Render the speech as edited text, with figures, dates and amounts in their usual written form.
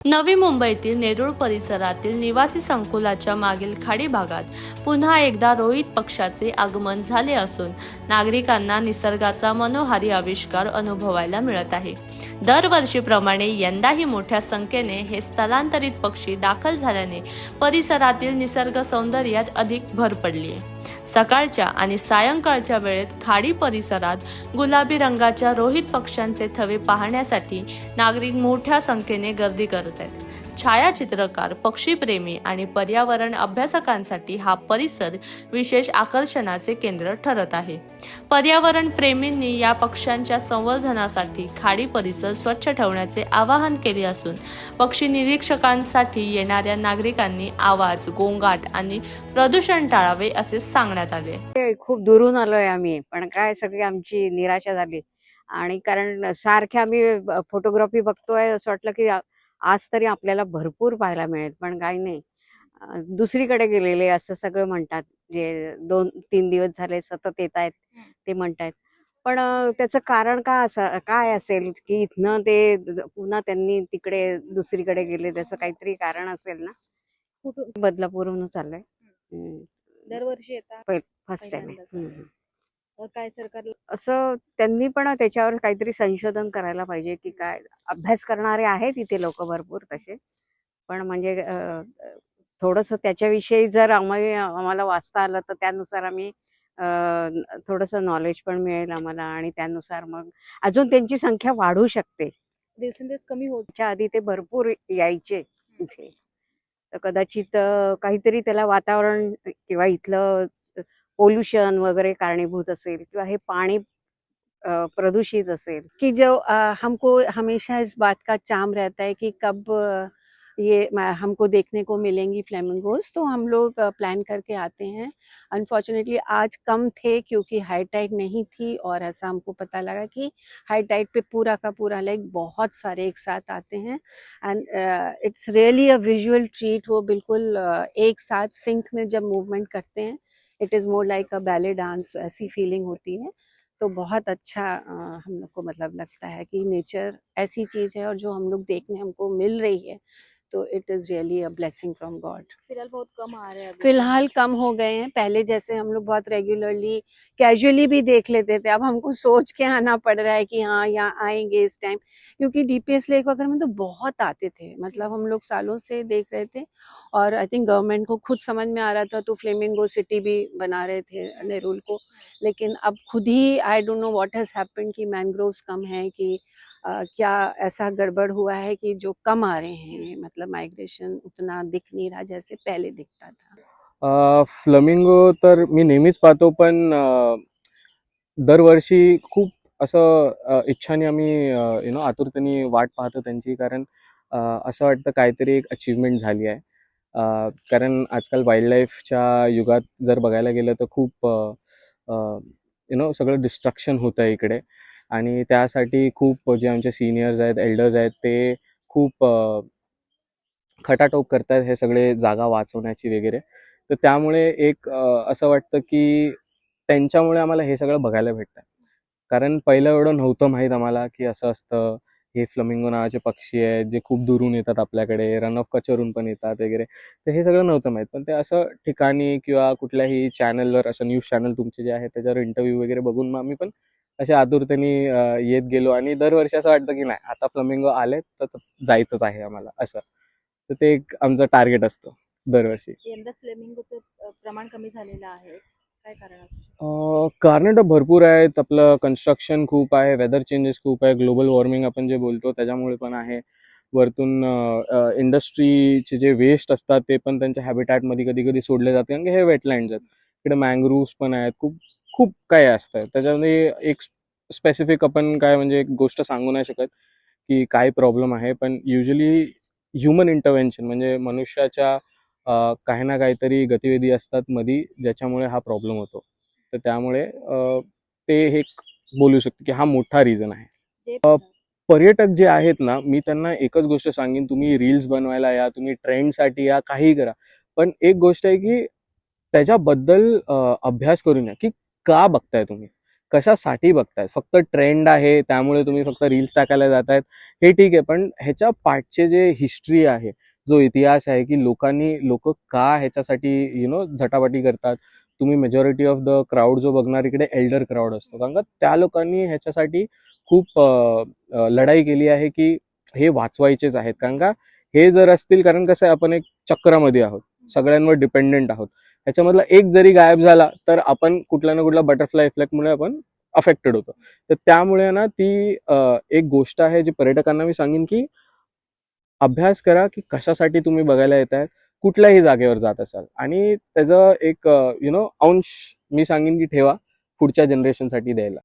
नवी मुंबईतील नेरूळ परिसरातील निवासी संकुलाच्या मागील खाडी भागात पुन्हा एकदा रोहित पक्ष्याचे आगमन झाले असून नागरिकांना निसर्गाचा मनोहारी आविष्कार अनुभवायला मिळत आहे। दरवर्षीप्रमाणे यंदाही मोठ्या संख्येने हे स्थलांतरित पक्षी दाखल झाल्याने परिसरातील निसर्ग सौंदर्यात अधिक भर पडली आहे। सकाळच्या आणि सायंकाळच्या वेळेत खाडी परिसरात गुलाबी रंगाच्या रोहित पक्ष्यांचे थवे पाहण्यासाठी नागरिक मोठ्या संख्येने गर्दी करत आहेत। छायाचित्रकार, पक्षीप्रेमी आणि पर्यावरण अभ्यासकांसाठी हा परिसर विशेष आकर्षणाचे केंद्र ठरत आहे। पर्यावरण प्रेमींनी या पक्ष्यांच्या संवर्धनासाठी खाडी परिसर स्वच्छ ठेवण्याचे आवाहन केले असून पक्षी निरीक्षकांसाठी येणाऱ्या नागरिकांनी आवाज, गोंगाट आणि प्रदूषण टाळावे असे सांगण्यात आले। खूप दुरून आलोय आम्ही, पण काय सगळी आमची निराशा झाली। आणि कारण सारखे आम्ही फोटोग्राफी बघतोय, असं वाटलं की आज तरी आपल्याला भरपूर पाहायला मिळेल, पण काही नाही। दुसरीकडे गेलेले असं सगळं म्हणतात, जे 2-3 दिवस झाले सतत येत आहेत ते म्हणतायत। पण त्याचं कारण काय असेल की इथनं ते पुन्हा त्यांनी तिकडे दुसरीकडे गेले, त्याचं काहीतरी कारण असेल ना। बदलापूरहून चाललंय। दरवर्षी येतात फर्स्ट टाइम आहे। काय सरकार असं त्यांनी पण त्याच्यावर काहीतरी संशोधन करायला पाहिजे की काय। अभ्यास करणारे आहेत इथे लोक भरपूर तसे, पण म्हणजे थोडंसं त्याच्याविषयी जर आम्हाला वाचता आलं तर त्यानुसार आम्ही थोडंसं नॉलेज पण मिळेल आम्हाला, आणि त्यानुसार मग अजून त्यांची संख्या वाढू शकते। दिवसेंदिवस कमी होत त्याच्या आधी ते भरपूर यायचे इथे, तर कदाचित काहीतरी त्याला वातावरण किंवा इथलं पोल्यूशन वगैरह कारणीभूत असेल, किंवा हे पाणी प्रदूषित असेल। कि जो हमको हमेशा इस बात का चाम रहता है कि कब हमको देखने को मिलेंगी फ्लेमिंगोज, तो हम लोग प्लान करके आते हैं। अनफॉर्चुनेटली आज कम थे क्योंकि हाई टाइड नहीं थी, और ऐसा हमको पता लगा कि हाई टाइड पे पूरा का पूरा लाइक बहुत सारे एक साथ आते हैं। End it's really a visual treat. वो बिल्कुल एक साथ सिंक में जब मूवमेंट करते हैं, इट इज़ मोर लाइक अ बैले डांस, ऐसी फीलिंग होती है। तो बहुत अच्छा हम लोग को मतलब लगता है कि नेचर ऐसी चीज़ है, और जो हम लोग देखने हमको मिल रही है, तो it is really a blessing from God. फिलहाल बहुत कम आ रहे हैं अभी। फिलहाल कम हो गए हैं। पहले जैसे हम लोग बहुत रेगुलरली कैजुअली भी देख लेते थे, अब हमको सोच के आना पड़ रहा है कि हाँ यहाँ आएंगे इस टाइम, क्योंकि डीपीएस लेक वगैरह में तो बहुत आते थे, मतलब हम लोग सालों से देख रहे थे। और आई थिंक गवर्नमेंट को खुद समझ में आ रहा था, तो फ्लेमिंगो सिटी भी बना रहे थे नेरुल को। लेकिन अब खुद ही I don't know what has happened कि मैनग्रोव्स कम है कि क्या ऐसा गड़बड़ हुआ है कि जो कम आ रहे हैं ये, मतलब माइग्रेशन उतना दिख नहीं रहा जैसे पहले दिखता था। फ्लेमिंगो तर मी नेहमीच पाहतो, पण दरवर्षी खूप असं इच्छाने आम्ही आतुरतेने वाट पाहतो त्यांची, कारण असं वाटतं काहीतरी एक अचीवमेंट झाली आहे। कारण आजकाल वाईल्डलाईफच्या युगात जर बघायला गेलं तर खूप सगळं डिस्ट्रक्शन होतं आहे इकडे, आणि त्यासाठी खूप जे आमचे सिनियर्स आहेत, एल्डर्स आहेत, ते खूप खटाटोप करतात हे सगळे जागा वाचवण्याची वगैरे। तर त्यामुळे एक असं वाटतं की त्यांच्यामुळे आम्हाला हे सगळं बघायला भेटतं, कारण पहिलं एवढं नव्हतं माहीत आम्हाला की असं असतं। हे फ्लेमिंगो नावाचे पक्षी आहेत जे खूप दुरून येतात आपल्याकडे, रन ऑफ कचवरून पण येतात वगैरे, तर हे सगळं नव्हतं माहीत। पण ते असं ठिकाणी किंवा कुठल्याही चॅनलवर, असं न्यूज चॅनल तुमचे जे आहेत त्याच्यावर इंटरव्ह्यू वगैरे बघून मग आम्ही पण अशा आतुरतेने येत गेलो, आणि दरवर्षी असं वाटतं की नाही आता फ्लेमिंगो आले तर जायचंच आहे आम्हाला असं। तर ते एक आमचं टार्गेट असतं दरवर्षी। यंदा फ्लेमिंगोचं प्रमाण कमी झालेलं आहे, काय कारण असू शकतं? कारण तर भरपूर आहेत। आपलं कन्स्ट्रक्शन खूप आहे, वेदर चेंजेस खूप आहे, ग्लोबल वॉर्मिंग आपण जे बोलतो त्याच्यामुळे पण आहे। वरतून इंडस्ट्रीचे जे वेस्ट असतात ते पण त्यांच्या हॅबिटॅटमध्ये कधी कधी सोडले जाते, कारण की हे वेटलँड्स आहेत, इकडे मँग्रोव्स पण आहेत, खूप खूप काय असतं त्याच्यामध्ये। एक स्पेसिफिक आपण काय म्हणजे एक गोष्ट सांगू नाही शकत की काय प्रॉब्लेम आहे, पण युजली ह्युमन इंटरव्हेन्शन म्हणजे मनुष्याच्या काही ना काहीतरी गतिविधी असतात मधी, ज्याच्यामुळे हा प्रॉब्लेम होतो। तर त्यामुळे ते एक बोलू शकतो की हा मोठा रिझन आहे। पर्यटक जे आहेत ना, मी त्यांना एकच गोष्ट सांगेन, तुम्ही रील्स बनवायला या, तुम्ही ट्रेंडसाठी या, काही करा, पण एक गोष्ट आहे की त्याच्याबद्दल अभ्यास करून या की का बघताय तुम्ही। कशासाठी बघताय. फक्त ट्रेंड आहे त्यामुळे तुम्ही फक्त रील्स टाकायला जातायत हे ठीक आहे, पण ह्याच्या पाठचे जे हिस्ट्री आहे, जो इतिहास आहे की लोक का ह्याच्यासाठी झटापटी करतात. तुम्ही मेजॉरिटी ऑफ द क्राऊड जो बघणार इकडे एल्डर क्राऊड असतो, कारण का त्या लोकांनी ह्याच्यासाठी खूप लढाई केली आहे की हे वाचवायचेच आहेत. कारण का हे जर असतील, कारण कसं आहे आपण एक चक्रामध्ये आहोत, सगळ्यांवर डिपेंडेंट आहोत. ह्याच्यामधला एक जरी गायब झाला तर आपण कुठल्या ना कुठल्या बटरफ्लाय इफेक्टमुळे आपण अफेक्टेड होतो. तर त्यामुळे ना ती एक गोष्ट आहे जी पर्यटकांना मी सांगेन की अभ्यास करा की कशासाठी तुम्ही बघायला येत आहे, कुठल्याही जागेवर जात असाल, आणि त्याचं एक अंश मी सांगेन की ठेवा पुढच्या जनरेशनसाठी द्यायला.